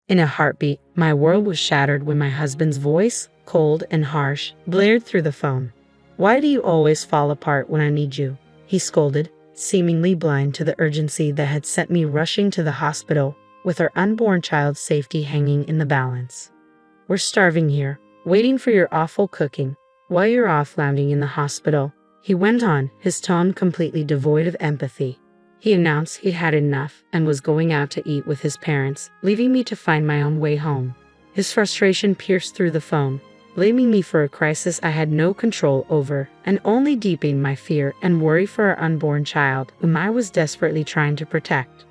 In a heartbeat, my world was shattered when my husband's voice, cold and harsh, blared through the phone. "Why do you always fall apart when I need you?" he scolded, seemingly blind to the urgency that had sent me rushing to the hospital with our unborn child's safety hanging in the balance. "We're starving here, waiting for your awful cooking, while you're off lounging in the hospital," he went on, his tone completely devoid of empathy. He announced he'd had enough and was going out to eat with his parents, leaving me to find my own way home. His frustration pierced through the phone, blaming me for a crisis I had no control over, and only deepening my fear and worry for our unborn child, whom I was desperately trying to protect.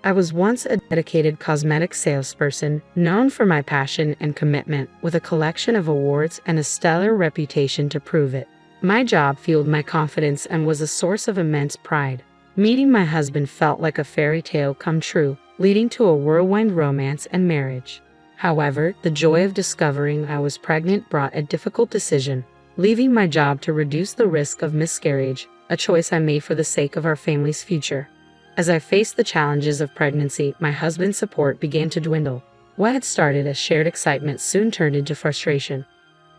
I was once a dedicated cosmetic salesperson, known for my passion and commitment, with a collection of awards and a stellar reputation to prove it. My job fueled my confidence and was a source of immense pride. Meeting my husband felt like a fairy tale come true, leading to a whirlwind romance and marriage. However, the joy of discovering I was pregnant brought a difficult decision: leaving my job to reduce the risk of miscarriage, a choice I made for the sake of our family's future. As I faced the challenges of pregnancy, my husband's support began to dwindle. What had started as shared excitement soon turned into frustration.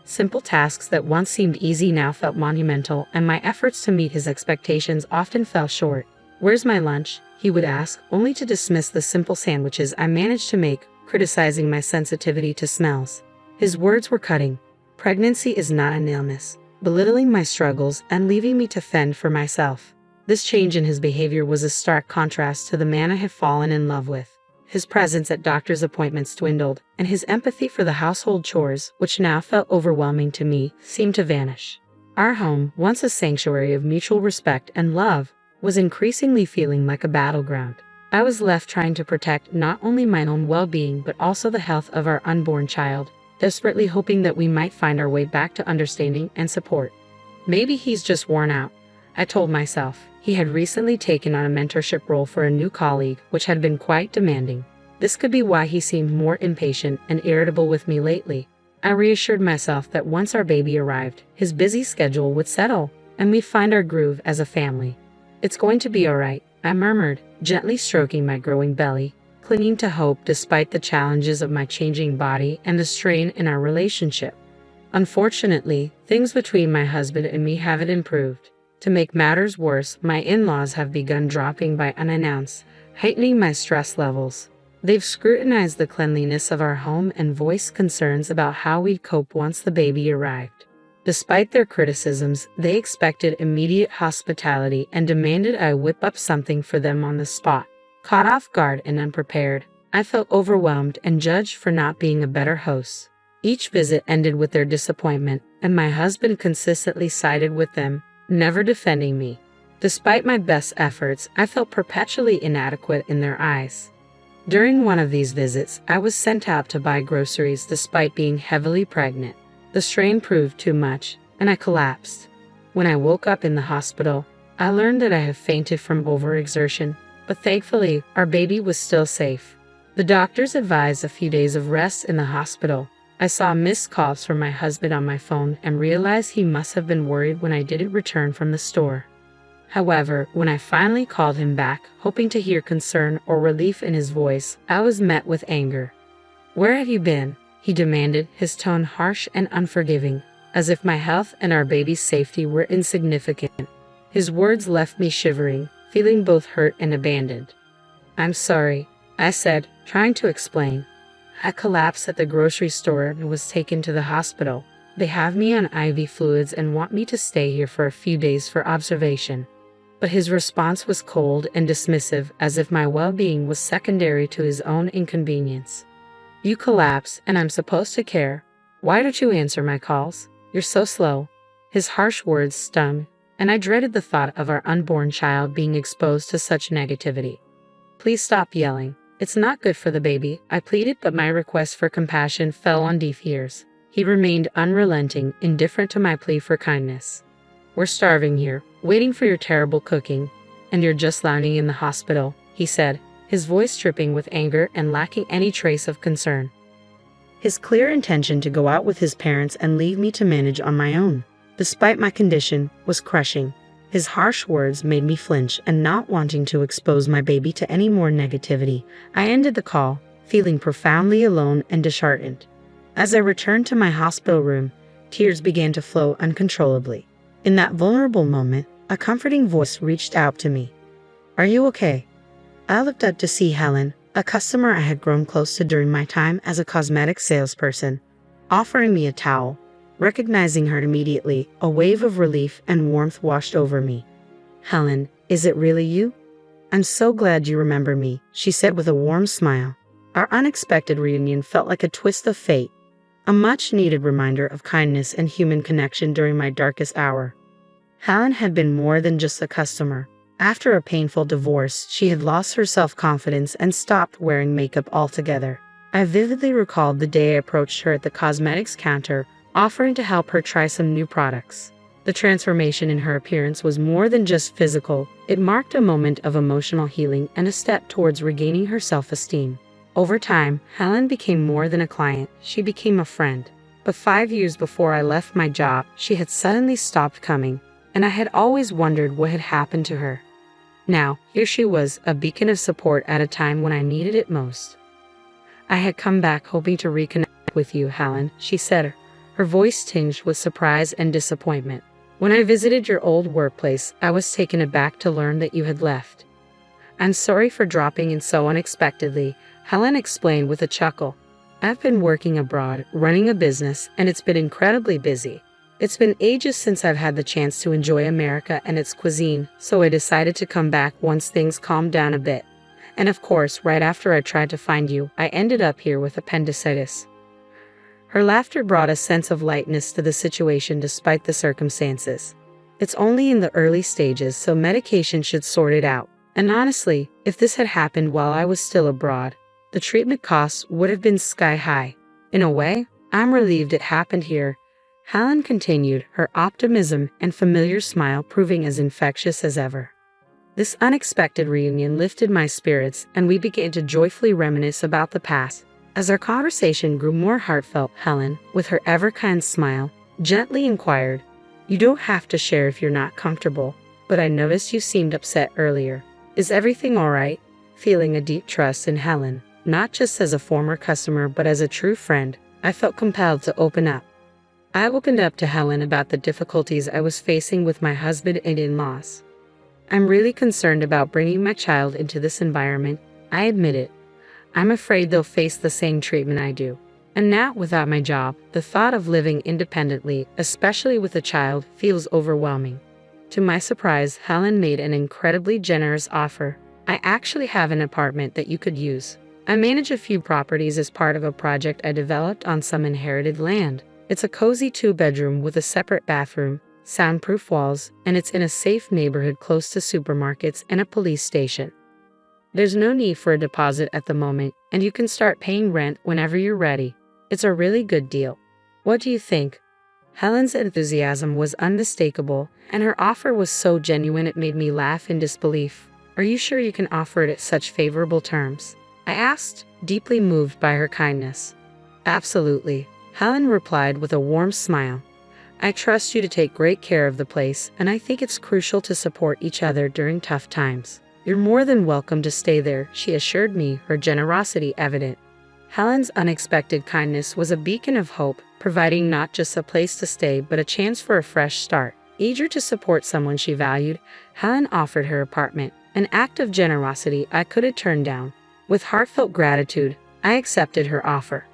Simple tasks that once seemed easy now felt monumental, and my efforts to meet his expectations often fell short. "Where's my lunch?" he would ask, only to dismiss the simple sandwiches I managed to make, criticizing my sensitivity to smells. His words were cutting. Pregnancy is not an illness, belittling my struggles and leaving me to fend for myself. This change in his behavior was a stark contrast to the man I had fallen in love with. His presence at doctor's appointments dwindled, and his empathy for the household chores, which now felt overwhelming to me, seemed to vanish. Our home, once a sanctuary of mutual respect and love, was increasingly feeling like a battleground. I was left trying to protect not only my own well-being but also the health of our unborn child, desperately hoping that we might find our way back to understanding and support. Maybe he's just worn out, I told myself. He had recently taken on a mentorship role for a new colleague, which had been quite demanding. This could be why he seemed more impatient and irritable with me lately. I reassured myself that once our baby arrived, his busy schedule would settle, and we'd find our groove as a family. "It's going to be all right," I murmured, gently stroking my growing belly, clinging to hope despite the challenges of my changing body and the strain in our relationship. Unfortunately, things between my husband and me haven't improved. To make matters worse, my in-laws have begun dropping by unannounced, heightening my stress levels. They've scrutinized the cleanliness of our home and voiced concerns about how we'd cope once the baby arrived. Despite their criticisms, they expected immediate hospitality and demanded I whip up something for them on the spot. Caught off guard and unprepared, I felt overwhelmed and judged for not being a better host. Each visit ended with their disappointment, and my husband consistently sided with them, never defending me. Despite my best efforts, I felt perpetually inadequate in their eyes. During one of these visits, I was sent out to buy groceries despite being heavily pregnant. The strain proved too much, and I collapsed. When I woke up in the hospital, I learned that I had fainted from overexertion, but thankfully, our baby was still safe. The doctors advised a few days of rest in the hospital. I saw missed calls from my husband on my phone and realized he must have been worried when I didn't return from the store. However, when I finally called him back, hoping to hear concern or relief in his voice, I was met with anger. "Where have you been?" he demanded, his tone harsh and unforgiving, as if my health and our baby's safety were insignificant. His words left me shivering, feeling both hurt and abandoned. "I'm sorry," I said, trying to explain. "I collapsed at the grocery store and was taken to the hospital. They have me on IV fluids and want me to stay here for a few days for observation." But his response was cold and dismissive, as if my well-being was secondary to his own inconvenience. "You collapsed, and I'm supposed to care. Why don't you answer my calls? You're so slow." His harsh words stung, and I dreaded the thought of our unborn child being exposed to such negativity. "Please stop yelling. It's not good for the baby," I pleaded, but my request for compassion fell on deaf ears. He remained unrelenting, indifferent to my plea for kindness. "We're starving here, waiting for your terrible cooking, and you're just lounging in the hospital," he said, his voice dripping with anger and lacking any trace of concern. His clear intention to go out with his parents and leave me to manage on my own, despite my condition, was crushing. His harsh words made me flinch, and not wanting to expose my baby to any more negativity, I ended the call, feeling profoundly alone and disheartened. As I returned to my hospital room, tears began to flow uncontrollably. In that vulnerable moment, a comforting voice reached out to me. "Are you okay?" I looked up to see Helen, a customer I had grown close to during my time as a cosmetic salesperson, offering me a towel. Recognizing her immediately, a wave of relief and warmth washed over me. "Helen, is it really you? I'm so glad you remember me," she said with a warm smile. Our unexpected reunion felt like a twist of fate, a much-needed reminder of kindness and human connection during my darkest hour. Helen had been more than just a customer. After a painful divorce, she had lost her self-confidence and stopped wearing makeup altogether. I vividly recalled the day I approached her at the cosmetics counter, offering to help her try some new products. The transformation in her appearance was more than just physical. It marked a moment of emotional healing and a step towards regaining her self-esteem. Over time, Helen became more than a client. She became a friend. But 5 years before I left my job, she had suddenly stopped coming, and I had always wondered what had happened to her. Now, here she was, a beacon of support at a time when I needed it most. "I had come back hoping to reconnect with you, Helen," she said, her voice tinged with surprise and disappointment. "When I visited your old workplace, I was taken aback to learn that you had left." "I'm sorry for dropping in so unexpectedly," Helen explained with a chuckle. "I've been working abroad, running a business, and it's been incredibly busy. It's been ages since I've had the chance to enjoy America and its cuisine, so I decided to come back once things calmed down a bit. And of course, right after I tried to find you, I ended up here with appendicitis." Her laughter brought a sense of lightness to the situation despite the circumstances. "It's only in the early stages, so medication should sort it out. And honestly, if this had happened while I was still abroad, the treatment costs would have been sky high. In a way, I'm relieved it happened here," Helen continued, her optimism and familiar smile proving as infectious as ever. This unexpected reunion lifted my spirits, and we began to joyfully reminisce about the past. As our conversation grew more heartfelt, Helen, with her ever-kind smile, gently inquired, "You don't have to share if you're not comfortable, but I noticed you seemed upset earlier. Is everything all right?" Feeling a deep trust in Helen, not just as a former customer but as a true friend, I felt compelled to open up. I opened up to Helen about the difficulties I was facing with my husband and in-laws. "I'm really concerned about bringing my child into this environment," I admitted. "I'm afraid they'll face the same treatment I do. And now, without my job, the thought of living independently, especially with a child, feels overwhelming." To my surprise, Helen made an incredibly generous offer. "I actually have an apartment that you could use. I manage a few properties as part of a project I developed on some inherited land. It's a cozy 2-bedroom with a separate bathroom, soundproof walls, and it's in a safe neighborhood close to supermarkets and a police station. There's no need for a deposit at the moment, and you can start paying rent whenever you're ready. It's a really good deal. What do you think?" Helen's enthusiasm was unmistakable, and her offer was so genuine it made me laugh in disbelief. "Are you sure you can offer it at such favorable terms?" I asked, deeply moved by her kindness. "Absolutely," Helen replied with a warm smile. "I trust you to take great care of the place, and I think it's crucial to support each other during tough times. You're more than welcome to stay there," she assured me, her generosity evident. Helen's unexpected kindness was a beacon of hope, providing not just a place to stay but a chance for a fresh start. Eager to support someone she valued, Helen offered her apartment, an act of generosity I couldn't turn down. With heartfelt gratitude, I accepted her offer.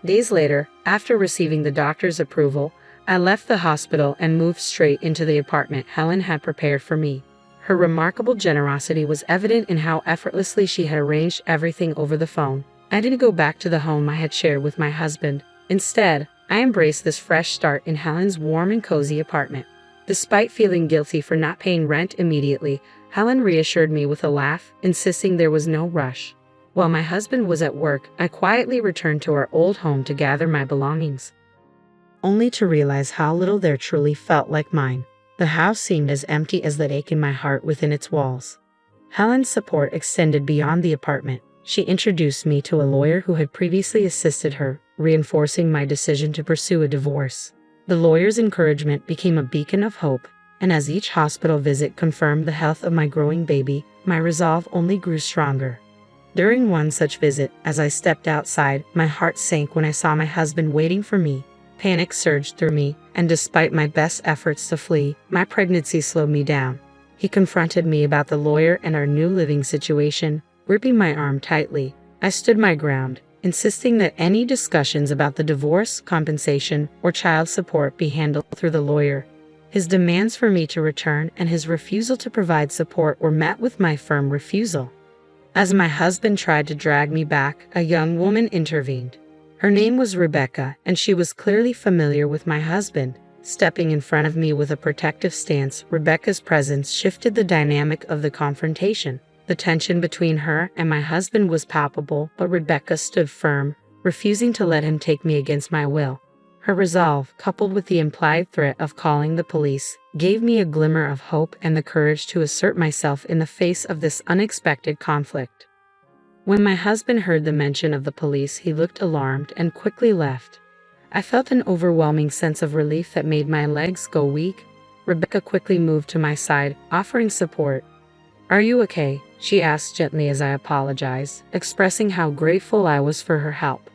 Days later, after receiving the doctor's approval, I left the hospital and moved straight into the apartment Helen had prepared for me. Her remarkable generosity was evident in how effortlessly she had arranged everything over the phone. I didn't go back to the home I had shared with my husband. Instead, I embraced this fresh start in Helen's warm and cozy apartment. Despite feeling guilty for not paying rent immediately, Helen reassured me with a laugh, insisting there was no rush. While my husband was at work, I quietly returned to our old home to gather my belongings, only to realize how little there truly felt like mine. The house seemed as empty as the ache in my heart within its walls. Helen's support extended beyond the apartment. She introduced me to a lawyer who had previously assisted her, reinforcing my decision to pursue a divorce. The lawyer's encouragement became a beacon of hope, and as each hospital visit confirmed the health of my growing baby, my resolve only grew stronger. During one such visit, as I stepped outside, my heart sank when I saw my husband waiting for me. Panic surged through me, and despite my best efforts to flee, my pregnancy slowed me down. He confronted me about the lawyer and our new living situation, gripping my arm tightly. I stood my ground, insisting that any discussions about the divorce, compensation, or child support be handled through the lawyer. His demands for me to return and his refusal to provide support were met with my firm refusal. As my husband tried to drag me back, a young woman intervened. Her name was Rebecca, and she was clearly familiar with my husband. Stepping in front of me with a protective stance, Rebecca's presence shifted the dynamic of the confrontation. The tension between her and my husband was palpable, but Rebecca stood firm, refusing to let him take me against my will. Her resolve, coupled with the implied threat of calling the police, gave me a glimmer of hope and the courage to assert myself in the face of this unexpected conflict. When my husband heard the mention of the police, he looked alarmed and quickly left. I felt an overwhelming sense of relief that made my legs go weak. Rebecca quickly moved to my side, offering support. "Are you okay?" she asked gently as I apologized, expressing how grateful I was for her help.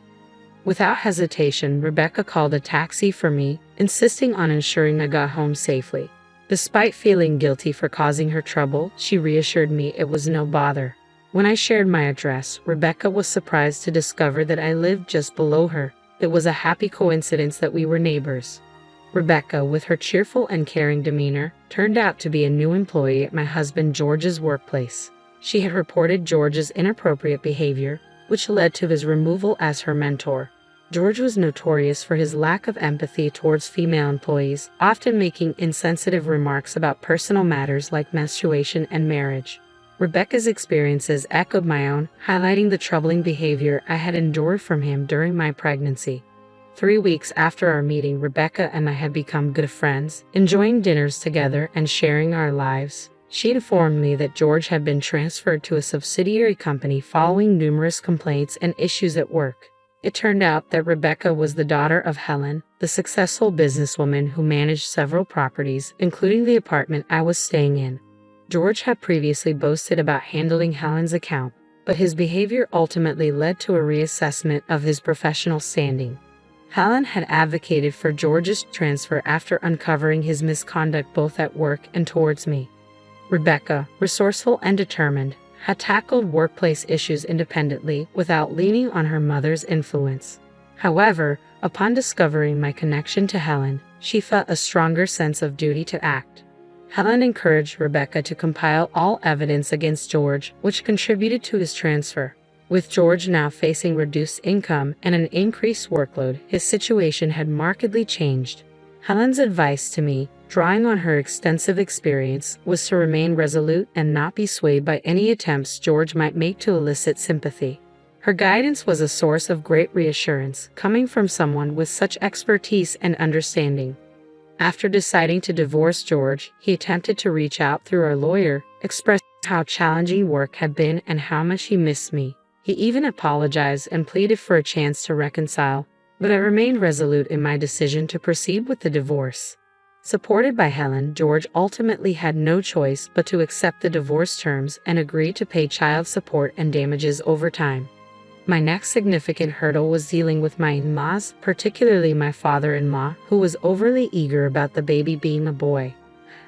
Without hesitation, Rebecca called a taxi for me, insisting on ensuring I got home safely. Despite feeling guilty for causing her trouble, she reassured me it was no bother. When I shared my address, Rebecca was surprised to discover that I lived just below her. It was a happy coincidence that we were neighbors. Rebecca, with her cheerful and caring demeanor, turned out to be a new employee at my husband George's workplace. She had reported George's inappropriate behavior, which led to his removal as her mentor. George was notorious for his lack of empathy towards female employees, often making insensitive remarks about personal matters like menstruation and marriage. Rebecca's experiences echoed my own, highlighting the troubling behavior I had endured from him during my pregnancy. 3 weeks after our meeting, Rebecca and I had become good friends, enjoying dinners together and sharing our lives. She informed me that George had been transferred to a subsidiary company following numerous complaints and issues at work. It turned out that Rebecca was the daughter of Helen, the successful businesswoman who managed several properties, including the apartment I was staying in. George had previously boasted about handling Helen's account, but his behavior ultimately led to a reassessment of his professional standing. Helen had advocated for George's transfer after uncovering his misconduct both at work and towards me. Rebecca, resourceful and determined, had tackled workplace issues independently without leaning on her mother's influence. However, upon discovering my connection to Helen, she felt a stronger sense of duty to act. Helen encouraged Rebecca to compile all evidence against George, which contributed to his transfer. With George now facing reduced income and an increased workload, his situation had markedly changed. Helen's advice to me, drawing on her extensive experience, was to remain resolute and not be swayed by any attempts George might make to elicit sympathy. Her guidance was a source of great reassurance, coming from someone with such expertise and understanding. After deciding to divorce George, he attempted to reach out through our lawyer, expressing how challenging work had been and how much he missed me. He even apologized and pleaded for a chance to reconcile, but I remained resolute in my decision to proceed with the divorce. Supported by Helen, George ultimately had no choice but to accept the divorce terms and agree to pay child support and damages over time. My next significant hurdle was dealing with my in-laws, particularly my father-in-law, who was overly eager about the baby being a boy.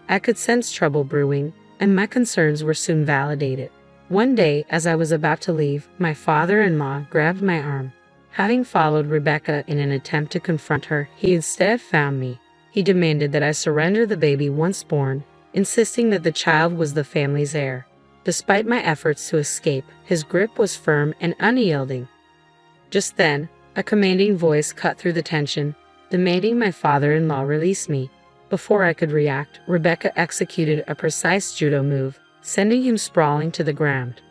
I could sense trouble brewing, and my concerns were soon validated. One day, as I was about to leave, my father-in-law grabbed my arm. Having followed Rebecca in an attempt to confront her, he instead found me. He demanded that I surrender the baby once born, insisting that the child was the family's heir. Despite my efforts to escape, his grip was firm and unyielding. Just then, a commanding voice cut through the tension, demanding my father-in-law release me. Before I could react, Rebecca executed a precise judo move, sending him sprawling to the ground.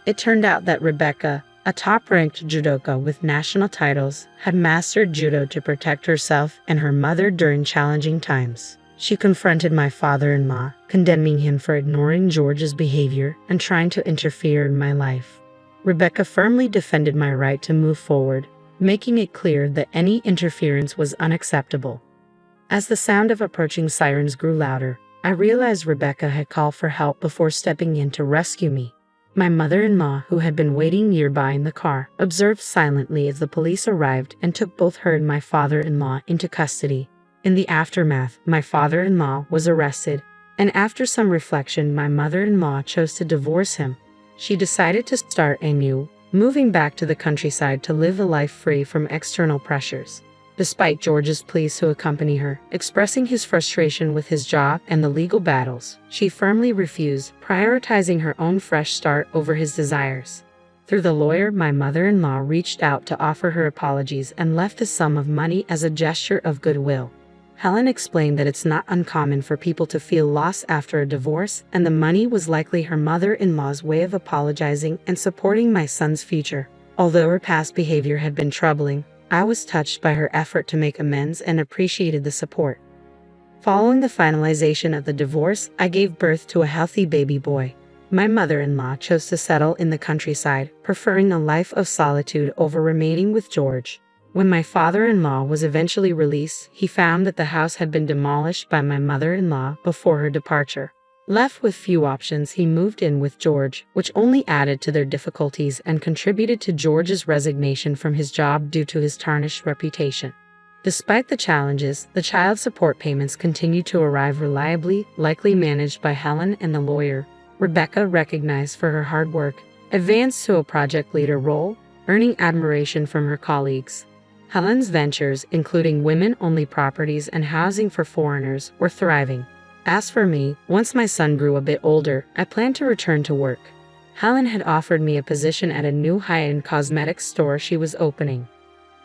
It turned out that Rebecca, a top-ranked judoka with national titles, had mastered judo to protect herself and her mother during challenging times. She confronted my father-in-law, condemning him for ignoring George's behavior and trying to interfere in my life. Rebecca firmly defended my right to move forward, making it clear that any interference was unacceptable. As the sound of approaching sirens grew louder, I realized Rebecca had called for help before stepping in to rescue me. My mother-in-law, who had been waiting nearby in the car, observed silently as the police arrived and took both her and my father-in-law into custody. In the aftermath, my father-in-law was arrested, and after some reflection, my mother-in-law chose to divorce him. She decided to start anew, moving back to the countryside to live a life free from external pressures. Despite George's pleas to accompany her, expressing his frustration with his job and the legal battles, she firmly refused, prioritizing her own fresh start over his desires. Through the lawyer, my mother-in-law reached out to offer her apologies and left a sum of money as a gesture of goodwill. Helen explained that it's not uncommon for people to feel loss after a divorce, and the money was likely her mother-in-law's way of apologizing and supporting my son's future. Although her past behavior had been troubling, I was touched by her effort to make amends and appreciated the support. Following the finalization of the divorce, I gave birth to a healthy baby boy. My mother-in-law chose to settle in the countryside, preferring a life of solitude over remaining with George. When my father-in-law was eventually released, he found that the house had been demolished by my mother-in-law before her departure. Left with few options, he moved in with George, which only added to their difficulties and contributed to George's resignation from his job due to his tarnished reputation. Despite the challenges, the child support payments continued to arrive reliably, likely managed by Helen and the lawyer. Rebecca, recognized for her hard work, advanced to a project leader role, earning admiration from her colleagues. Helen's ventures, including women-only properties and housing for foreigners, were thriving. As for me, once my son grew a bit older, I planned to return to work. Helen had offered me a position at a new high-end cosmetics store she was opening.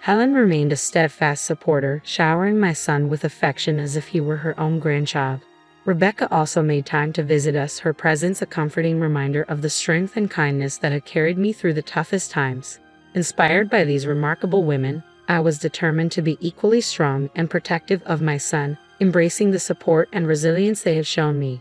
Helen remained a steadfast supporter, showering my son with affection as if he were her own grandchild. Rebecca also made time to visit us, her presence a comforting reminder of the strength and kindness that had carried me through the toughest times. Inspired by these remarkable women, I was determined to be equally strong and protective of my son, embracing the support and resilience they have shown me.